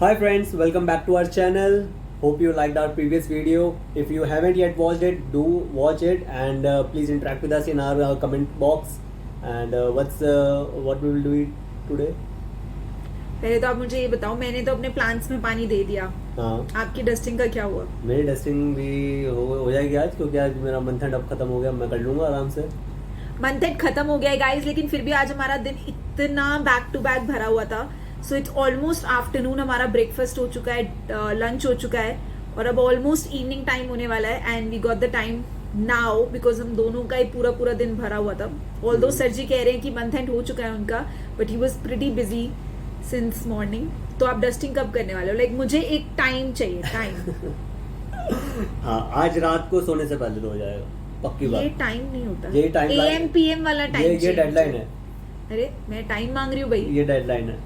Hi friends, welcome back to our channel. Hope you liked our previous video. If you haven't yet watched it, do watch it and please interact with us in our comment box. And what we will do it today? पहले तो आप मुझे ये बताओ, मैंने तो अपने plants में पानी दे दिया, हाँ, आपकी डस्टिंग का क्या हुआ? मेरी डस्टिंग भी हो जाएगी आज, क्योंकि आज मेरा मंथ एंड अब खत्म हो गया. मैं कर लूँगा आराम से. मंथ एंड खत्म हो गया है गाइस, लेकिन फिर भी आज हमारा दिन इतना बैक टू बैक भरा हुआ था. सो इट्स ऑलमोस्ट आफ्टरनून, हमारा ब्रेकफास्ट हो चुका है, लंच हो चुका है और अब ऑलमोस्ट इवनिंग टाइम होने वाला है. And we got the time now because हम दोनों का ही पूरा दिन भरा हुआ था. ऑल्दो सर जी कह रहे हैं कि मंथ एंड हो चुका है उनका, but he was pretty busy since morning. तो आप डस्टिंग कब करने वाले हो? लाइक मुझे एक टाइम चाहिए, टाइम. हाँ, आज रात को सोने से पहले तो हो जाएगा, पक्की बात. ये टाइम नहीं होता, ये टाइम AM PM वाला टाइम. ये डेडलाइन है. अरे मैं टाइम मांग रही हूँ भाई. ये डेडलाइन है.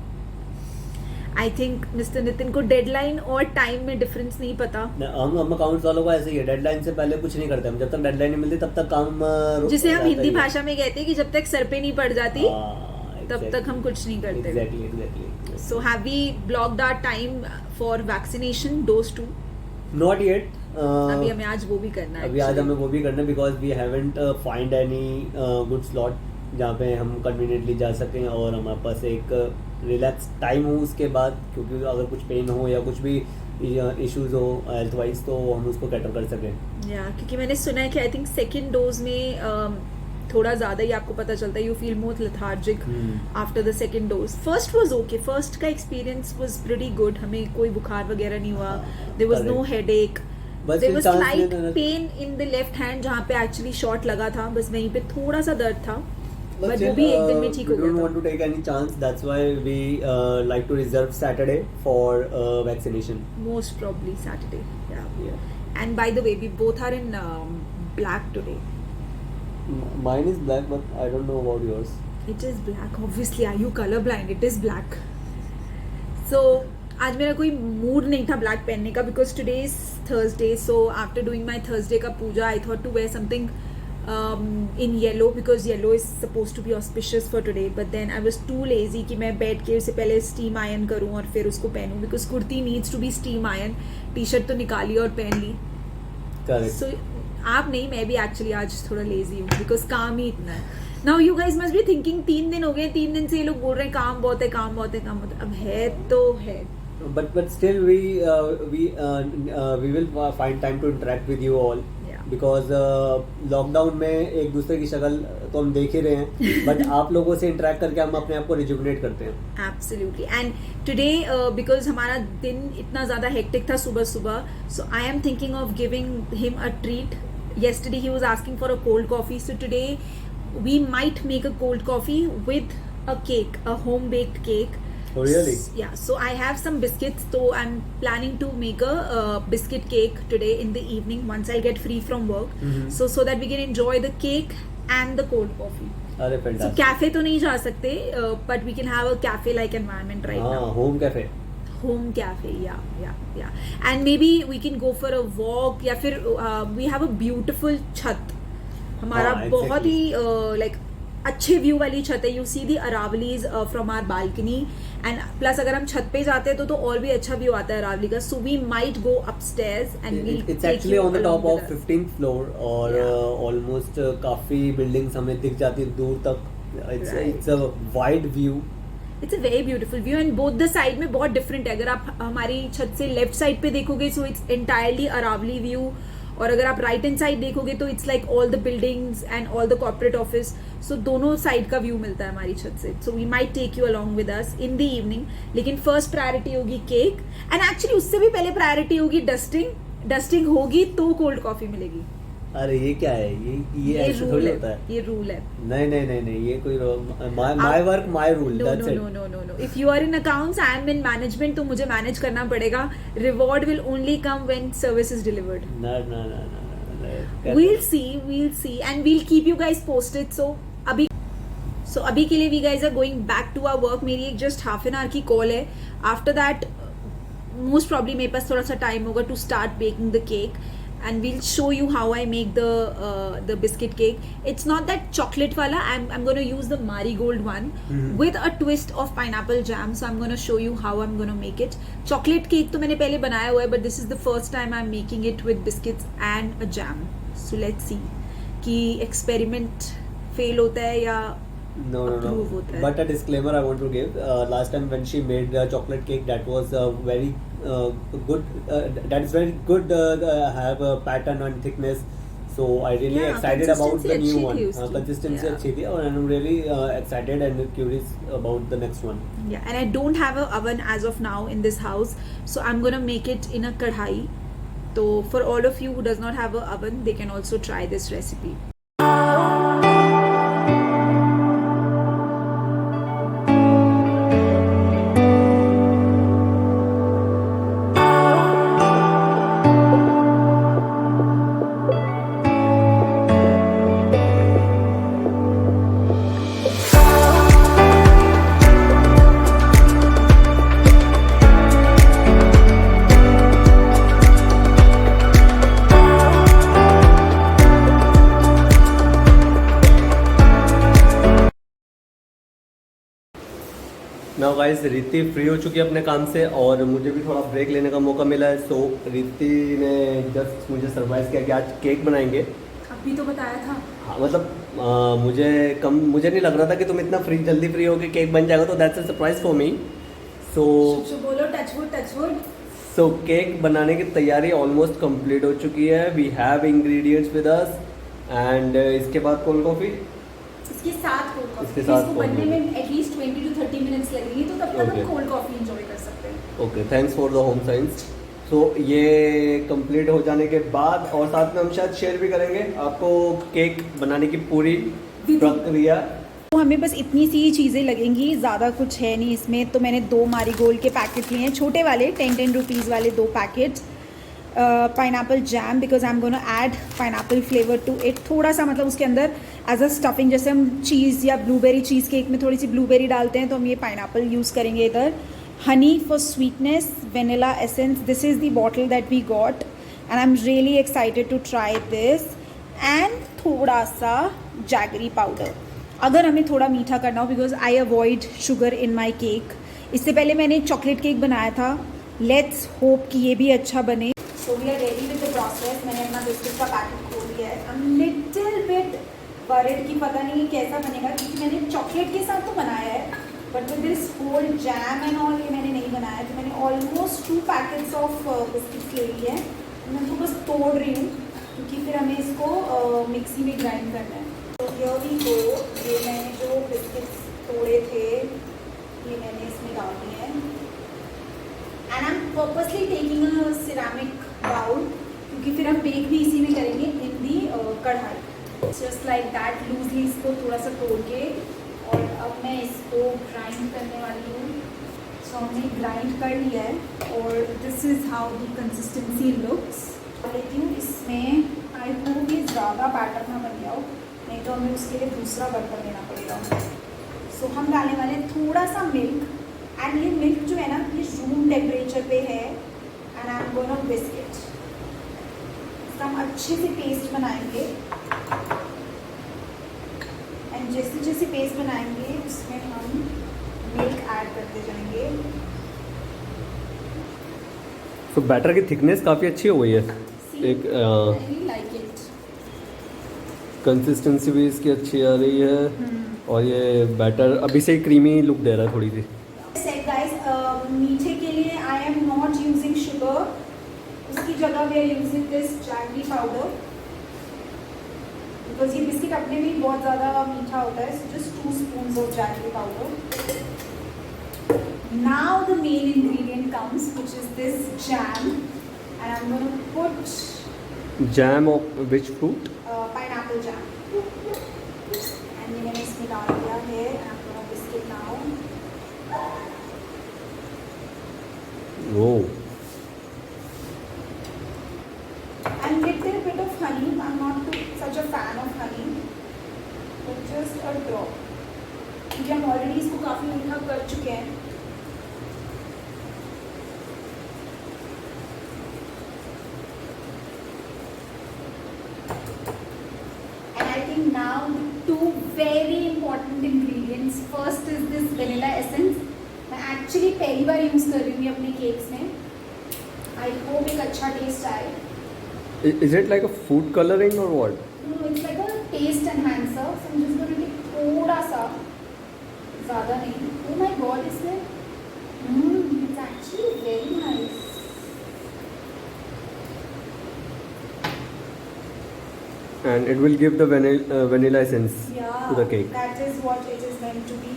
आई थिंक मिस्टर नितिन को डेडलाइन और टाइम में डिफरेंस नहीं पता. हम अकाउंट्स वालों को ऐसे ही है, डेडलाइन से पहले कुछ नहीं करते हम. जब तक डेडलाइन नहीं मिलती तब तक काम जिसे हम हिंदी भाषा में कहते हैं कि जब तक सर पे नहीं पड़ जाती तब तक हम कुछ नहीं करते. Exactly. So have we blocked our time for vaccination dose 2? Not yet. अभी हमें आज वो भी करना है. अभी आज हमें वो भी करना है because we haven't find any good slot जहाँ पे हम कन्वीनियंटली जा सकें और हमारे पास एक रिलैक्स टाइम हो उसके बाद, क्योंकि अगर कुछ पेन हो या कुछ भी इश्यूज हो हेल्थ वाइज तो हम उसको कैटर कर सकें. या क्योंकि मैंने सुना है कि आई थिंक सेकेंड डोज में थोड़ा ज्यादा ही आपको पता चलता है, you feel more lethargic after the second dose. First was okay, first का एक्सपीरियंस वाज प्रीटी गुड. हमें कोई बुखार वगैरह नहीं हुआ, there was no headache, there was slight pain in the left hand जहाँ पे एक्चुअली शॉट लगा था, बस वहीं पे थोड़ा सा दर्द था, बट वो भी एक दिन में ठीक हो गया. We don't want to take any chance. That's why we like to reserve Saturday for vaccination. Most probably Saturday. Yeah. And by the way, we both are in black today. Mine is black, but I don't know about yours. It is black. Obviously, are you colorblind? It is black. So आज मेरा कोई mood नहीं था black पहनने का because today is Thursday. So after doing my Thursday का पूजा, I thought to wear something in yellow because yellow is supposed to be auspicious for today. But then I was too lazy कि मैं बैठ के उसे पहले steam iron करूँ और फिर उसको पहनूँ because kurti needs to be steam iron. T-shirt तो निकाली और पहन ली. Correct. So आप नहीं, मैं भी एक्चुअली आज थोड़ा लेजी हूँ बिकॉज काम ही इतना है. Now you guys must be thinking 3 दिन हो गए, 3 दिन से ये लोग बोल रहे हैं काम बहुत है, काम बहुत है, काम बहुत है. अब है तो है. But still we will find time to interact with you all. Because lockdown में एक दूसरे की शक्ल तो हम देख ही रहे हैं, बट आप लोगों से इंटरेक्ट करके हम अपने आप को रिजुविनेट करते हैं. एब्सोल्युटली. एंड टुडे बिकॉज हमारा दिन इतना ज्यादा हेक्टिक था सुबह सुबह, so I am thinking of giving him a treat. yesterday he was asking for a cold coffee, so today we might make a cold coffee with a cake, a home baked cake. Oh really? Yeah, so I have some biscuits, so I'm planning to make a biscuit cake today in the evening once I'll get free from work. So that we can enjoy the cake and the cold coffee. अरे fantastic. So cafe तो नहीं जा सकते, but we can have a cafe like environment right now. Home cafe. Home cafe, yeah. And maybe we can go for a walk या फिर we have a beautiful छत. हमारा बहुत ही like अच्छे व्यू वाली छत है. You see the Aravallis from our balcony and plus अगर हम छत पे जाते हैं तो और भी अच्छा व्यू आता है अरावली का. So we might go upstairs and we it's actually on the top of 15th floor और ऑलमोस्ट काफी बिल्डिंग्स हमें दिख जाती है दूर तक. It's a wide view. It's a very beautiful view and both the side में बहुत डिफरेंट है. अगर आप हमारी छत से लेफ्ट साइड पे देखोगे so it's entirely Aravali view, और अगर आप राइट हैंड साइड देखोगे तो it's like all the buildings and all the corporate office. So दोनों साइड का व्यू मिलता है हमारी छत से. So we might take you along with us in the evening. लेकिन फर्स्ट प्रायोरिटी होगी केक एंड एक्चुअली उससे भी पहले प्रायोरिटी होगी डस्टिंग. डस्टिंग होगी तो कोल्ड कॉफी मिलेगी. अरे ये क्या है? ये ऐसे थोड़ी होता है. ये रूल है. नहीं, ये कोई my work my rule. That's it. No. If you are in accounts, I am in management, तो मुझे मैनेज करना पड़ेगा. Reward will only come when service is delivered. No. We'll see and we'll keep you guys posted. So अभी के लिए we guys are going back to our work. मेरी एक just half an hour की call है. After that most probably मेरे पास थोड़ा सा टाइम होगा to start baking the cake. and we'll show you how I make the biscuit cake. It's not that chocolate wala. I'm going to use the marigold one with a twist of pineapple jam. So I'm going to show you how I'm going to make it. Chocolate cake तो मैंने पहले बनाया हुआ है, but this is the first time I'm making it with biscuits and a jam. So let's see कि experiment fail होता है या No. approve होता है. But a disclaimer I want to give. Last time when she made chocolate cake, that was very good. That is very good. Have a pattern and thickness. So I really Yeah, excited about the new consistency one. अच्छी थी उसकी. Consistency Yeah. अच्छी थी और I'm really excited and curious about the next one. Yeah, and I don't have an oven as of now in this house, so I'm gonna make it in a kadhai. So for all of you who does not have an oven, they can also try this recipe. Now guys रीति free हो चुकी है अपने काम से और मुझे भी थोड़ा ब्रेक लेने का मौका मिला है. सो रीति ने जस्ट मुझे सरप्राइज़ किया कि आज केक बनाएंगे. अभी तो बताया था. हाँ मतलब मुझे नहीं लग रहा था कि तुम इतना जल्दी फ्री हो कि केक बन जाएगा, तो that's a surprise for me. So बोलो टच वुड. सो केक बनाने की तैयारी ऑलमोस्ट कंप्लीट हो चुकी है. We have ingredients with us and इसके बाद कोल्ड कॉफ़ी. इसके साथ कोल्ड कॉफी. इसके साथ इसको cold बनने coffee. में एटलीस्ट 20 to 30 मिनट्स लगेंगे, तो तब तक Okay. हम कोल्ड कॉफी एंजॉय कर सकते हैं. Okay, thanks for the home science. So ये कंप्लीट हो जाने के बाद और साथ में हम शायद शेयर भी करेंगे आपको केक बनाने की पूरी प्रक्रिया. तो हमें बस इतनी सी चीज़ें लगेंगी, ज़्यादा कुछ है नहीं इसमें. तो मैंने 2 मारीगोल्ड के पैकेट लिए हैं, छोटे वाले 10 रुपीज़ वाले 2 packets. Pineapple jam, because I am gonna add pineapple flavour to it. थोड़ा सा मतलब उसके अंदर एज अ स्टफिंग, जैसे हम चीज़ या ब्लूबेरी चीज़ केक में थोड़ी सी ब्लूबेरी डालते हैं, तो हम ये पाइनएप्पल यूज़ करेंगे इधर. Honey for sweetness, vanilla essence. This is the bottle that we got and I am really excited to try this. And थोड़ा सा जैगरी पाउडर, अगर हमें थोड़ा मीठा करना हो, because I avoid sugar in my cake. इससे पहले मैंने चॉकलेट केक बनाया था. लेट्स होप कि ये भी अच्छा बने. So we are ready with the process. मैंने अपना बिस्किट का पैकेट खोल लिया है. I am little bit worried कि पता नहीं कैसा बनेगा, क्योंकि मैंने चॉकलेट के साथ तो बनाया है, but with this whole jam and all ये मैंने नहीं बनाया. तो मैंने ऑलमोस्ट 2 पैकेट्स ऑफ बिस्किट्स ले लिए हैं. मैं तो बस तोड़ रही हूँ, क्योंकि फिर हमें इसको मिक्सी में ग्राइंड करना है. तो हियर वी गो. ये मैंने जो बिस्किट्स तोड़े थे ये मैंने इसमें डाल दिए हैं. And I am purposely taking a ceramic bowl, क्योंकि फिर हम बेक भी इसी में करेंगे इन दी कढ़ाई. जस्ट लाइक दैट लूजली इसको थोड़ा सा तोड़ के, और अब मैं इसको ग्राइंड करने वाली हूँ. सो हमने ग्राइंड कर लिया है और this is how the consistency looks. लेती हूँ इसमें. आई होप ये ज़्यादा बैटर ना बन गया हो, नहीं तो हमें उसके लिए दूसरा बर्तन लेना पड़ेगा. सो हम डालने वाले हैं थोड़ा सा मिल्क. एंड ये मिल्क जो है ना, ये रूम टेम्परेचर पे है. And I am gonna whisk it. इसका हम अच्छे से पेस्ट बनाएंगे. एंड जैसे जैसे पेस्ट बनाएंगे उसमें हम मिल्क ऐड करते जाएंगे. तो बैटर की थिकनेस काफ़ी अच्छी हो गई है. एक लाइक इट. कंसिस्टेंसी भी इसकी अच्छी आ रही है और ये बैटर अभी से ही क्रीमी लुक दे रहा है थोड़ी सी. सेड गाइस, मीठे के लिए I am not using sugar. उसकी जगह we are using this jaggery powder, because ये बिस्किट अपने में ही बहुत ज़्यादा मीठा होता है. So just 2 spoons of jaggery powder. Now the main ingredient comes, which is this jam, and I'm going to put jam of which fruit? pineapple jam. And ये मैंने इसमें डाल दिया है. And I'm going to whisk it now. वो And little bit of honey. I'm not such a fan of honey, but just a drop. क्योंकि हम already इसको काफ़ी मीठा कर चुके हैं. very important ingredients. First is this vanilla essence. मैं एक्चुअली पहली बार यूज़ कर रही हूँ अपने केक्स में. I hope एक अच्छा टेस्ट आए. Is it like a food coloring or what? No, it's like a taste enhancer. So I'm just going to take थोड़ा सा, ज़्यादा नहीं. Oh my God, इसमें it's actually very nice. And it will give the vanilla essence Yeah, to the cake. that is what it is meant to be.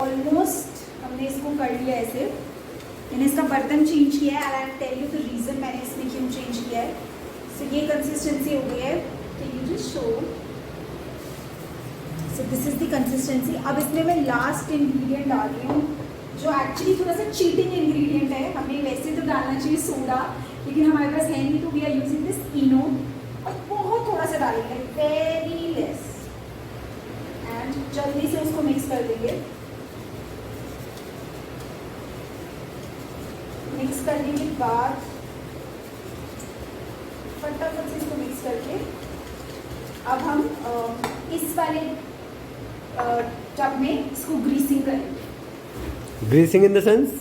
Almost हमने इसको कर लिया ऐसे. मैंने इसका बर्तन चेंज किया है. I'll tell you the reason मैंने इसमें क्यों चेंज किया है. So ये कंसिस्टेंसी हो गई है. Can you just show? So this is the consistency. अब इसमें मैं लास्ट इंग्रेडिएंट डाल रही हूँ, जो एक्चुअली थोड़ा सा चीटिंग इंग्रेडिएंट है. हमें वैसे तो डालना चाहिए सोडा, लेकिन हमारे पास है नहीं, तो वी आर यूजिंग दिस इनो. और बहुत थोड़ा सा डालेंगे, वेरी लेस. एंड जल्दी से उसको मिक्स कर देंगे. मिक्स करने के बाद फटाफट से इसको मिक्स करके अब हम इस वाले टब में इसको ग्रीसिंग करेंगे. Greasing in the sense?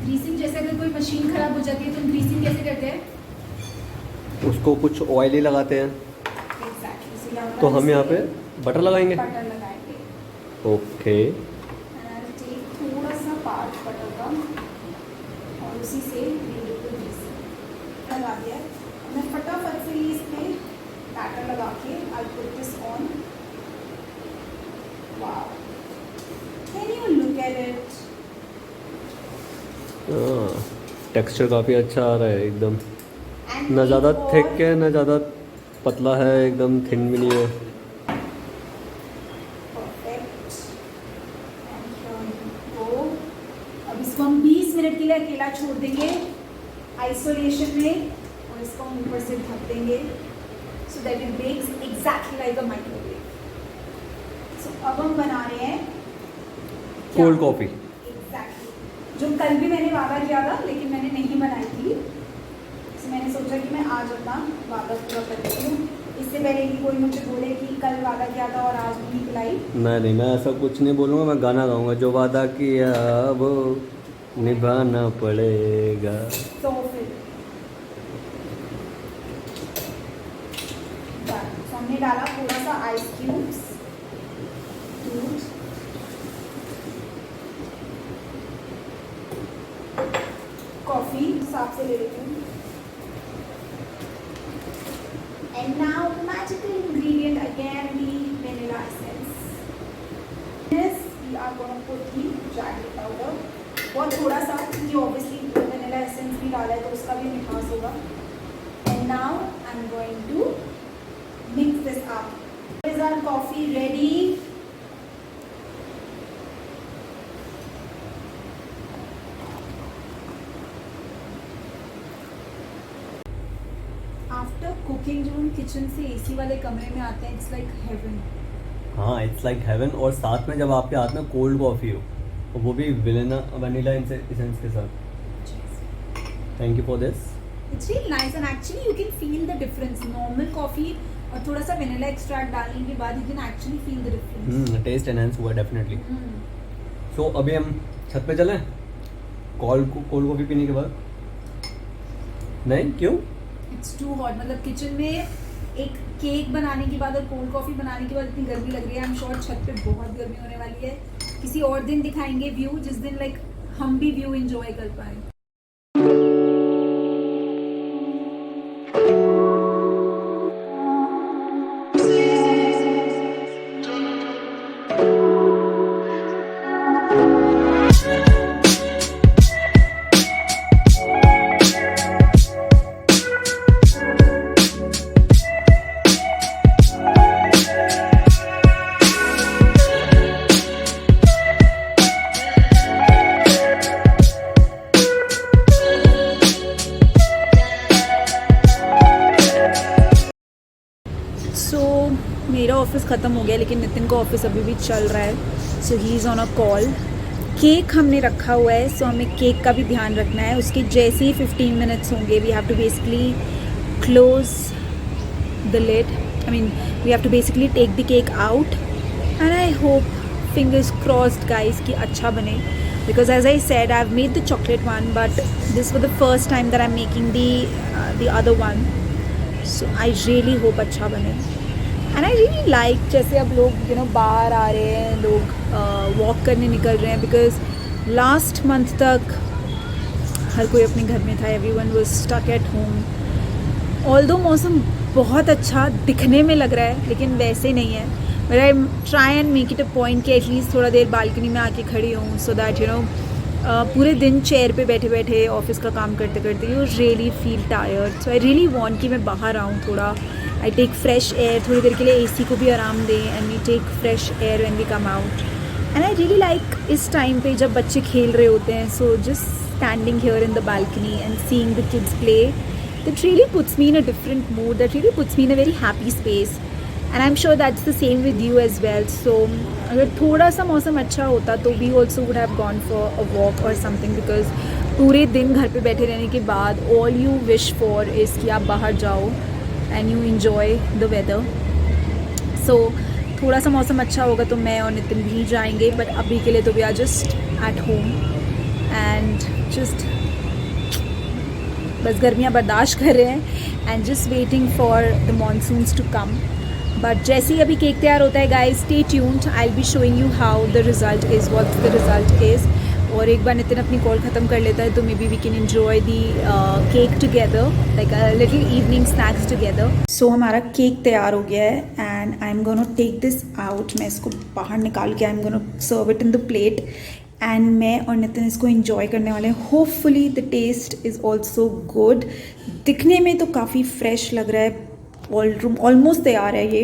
Greasing जैसे अगर कोई मशीन खराब हो जाती है तो ग्रीसिंग कैसे करते हैं? उसको कुछ ऑयल ही लगाते हैं. Exactly. तो हम यहाँ पे बटर लगाएंगे. बटर लगाएंगे. ओके. थोड़ा सा पार्ट बटर का और उसी से लगा दिया. मैं फटाफट से ही इसमें बैटर लगा के I put this on. Wow, can you look at it? Texture काफ़ी अच्छा आ रहा है एकदम. ना ज़्यादा थिक है ना ज़्यादा पतला है, एकदम थिन भी नहीं है. परफेक्ट. अब इसको हम 20 मिनट के लिए अकेला छोड़ देंगे आइसोलेशन में, और इसको हम ऊपर से ढक देंगे so that it bakes exactly like a microwave. So अब हम बना रहे हैं कोल्ड कॉफ़ी. एग्जैक्टली, जो कल भी मैंने वादा किया था लेकिन मैंने नहीं बनाई थी. तो मैंने सोचा कि मैं आज अपना वादा पूरा कर देती हूँ, इससे पहले कि कोई मुझे बोले कि कल वादा किया था और आज भी नहीं पिलाई. नहीं, मैं ऐसा कुछ नहीं बोलूँगा. मैं गाना गाऊँगा, जो वादा किया वो निभाना पड़ेगा. तो फिर हमने डाला थोड़ा सा आइस क्यूब्स, दूध, कॉफी हिसाब से ले लेती हूँ. And now the magical ingredient again, the vanilla essence. This we are going to put the jaggery powder. बहुत थोड़ा सा, क्योंकि obviously vanilla essence भी डाला है तो उसका भी मिठास होगा. And now I'm going to mix this up. Is our coffee ready? After cooking जब हम किचन से एसी वाले कमरे में आते हैं, इट्स लाइक हेवन. हाँ, इट्स लाइक हेवन. और साथ में जब आपके हाथ में कोल्ड कॉफ़ी हो, और वो भी वनीला एसेंस के साथ. Thank you for this. It's really nice and actually you can feel the difference. Normal coffee और थोड़ा सा वनीला एक्सट्रैक्ट डालने के बाद you can actually feel the difference. Taste enhance हुआ डेफिनेटली. सो अभी हम छत पे चलें कोल्ड कॉफ़ी पीने के बाद. नहीं, क्यों? It's too hot. मतलब किचन में एक केक बनाने के बाद और कोल्ड कॉफी बनाने के बाद इतनी गर्मी लग रही है. आई एम श्योर छत पे बहुत गर्मी होने वाली है. किसी और दिन दिखाएंगे व्यू, जिस दिन लाइक हम भी व्यू एंजॉय कर पाए. मेरा ऑफिस ख़त्म हो गया, लेकिन नितिन का ऑफिस अभी भी चल रहा है. So he is on a call. Cake हमने रखा हुआ है, सो हमें केक का भी ध्यान रखना है. उसके जैसे ही 15 मिनट्स होंगे we have to basically close the lid I mean, we have to basically take the cake out, and I hope, fingers crossed, guys, कि अच्छा बने. Because as I said, I've made the chocolate one, but this was the first time that I'm making the other one. So I really hope अच्छा बने. And I really like जैसे अब लोग बाहर आ रहे हैं, लोग वॉक करने निकल रहे हैं, because last month तक हर कोई अपने घर में था. Everyone was stuck at home. Although मौसम बहुत अच्छा दिखने में लग रहा है, लेकिन वैसे नहीं है. But I try and make it a point कि एटलीस्ट थोड़ा देर बालकनी में आके खड़ी हूँ, so that पूरे दिन चेयर पे बैठे बैठे ऑफिस का काम करते करते you really feel tired. So I really want कि मैं बाहर आऊँ थोड़ा. आई टेक फ्रेश एयर, थोड़ी देर के लिए एसी को भी आराम दें, and we take fresh air when we come out. And I really like इस टाइम पे जब बच्चे खेल रहे होते हैं, so just standing here in the balcony and seeing the kids play, that really puts me in a different mood, that really puts me in a very happy space. And I'm sure that's the same with you as well. So अगर थोड़ा सा मौसम अच्छा होता तो we also would have gone for a walk or something, because पूरे दिन घर पे बैठे रहने के बाद all you wish for is कि आप बाहर जाओ and you enjoy the weather. So थोड़ा सा मौसम अच्छा होगा तो मैं और नितिन भी जाएंगे, but अभी के लिए तो we are just at home and just बस गर्मियाँ बर्दाश्त कर रहे हैं and just waiting for the monsoons to come. But जैसे ही अभी केक तैयार होता है guys, stay tuned, I be showing you how the result is, what the result is. और एक बार नितिन अपनी कॉल ख़त्म कर लेता है तो maybe we can enjoy the cake together, like a little evening snacks together. So हमारा cake तैयार हो गया है and I am gonna take this out. मैं इसको बाहर निकाल के I am gonna serve it in the plate and मैं और नितिन इसको इन्जॉय करने वाले हैं. Hopefully the taste is also good. दिखने में तो काफ़ी फ्रेश लग रहा है, ऑलमोस्ट तैयार है ये.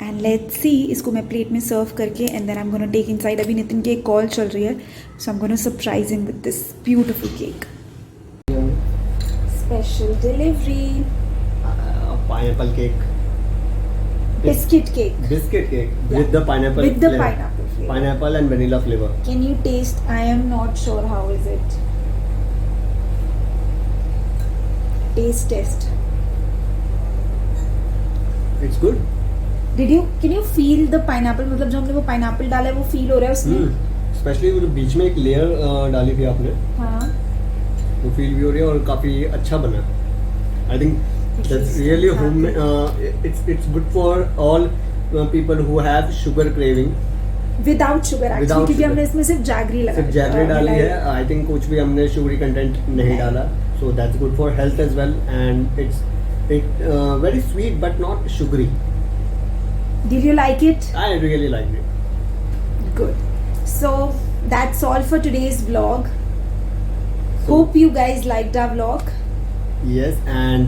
एंड लेट्स सी, इसको मैं प्लेट में सर्व करके and then I am gonna take inside. अभी नितिन की एक कॉल चल रही है, so I am gonna surprise him with this beautiful cake. Special delivery, pineapple cake, biscuit cake with the pineapple with the flavor. pineapple flavor. Pineapple and vanilla flavor. Can you taste? I am not sure how is it. Taste test. It's good. Can you feel the pineapple? मतलब जो हमने वो pineapple डाला है वो feel हो रहा है उसमें? Especially वो जो बीच में एक लेयर डाली थी आपने, हाँ. वो फील भी हो रही है और काफी अच्छा बना. I think that's really home. It's good for all people who have sugar craving. Without sugar actually, Without क्योंकि sugar. हमने इसमें सिर्फ जैगरी लगाई. सिर्फ जैगरी डाली है. I think कुछ भी हमने शुगरी कंटेंट नहीं डाला. So that's good for health as well, and it's very sweet but not sugary. Did you like it? I really liked it. Good. So that's all for today's vlog. So, Hope you guys liked our vlog. yes, and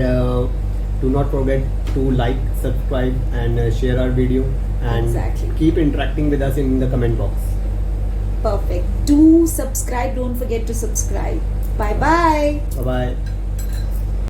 do not forget to like, subscribe, and share our video, and Exactly. keep interacting with us in the comment box. Perfect. Do subscribe. Don't forget to subscribe. Bye bye. Bye bye.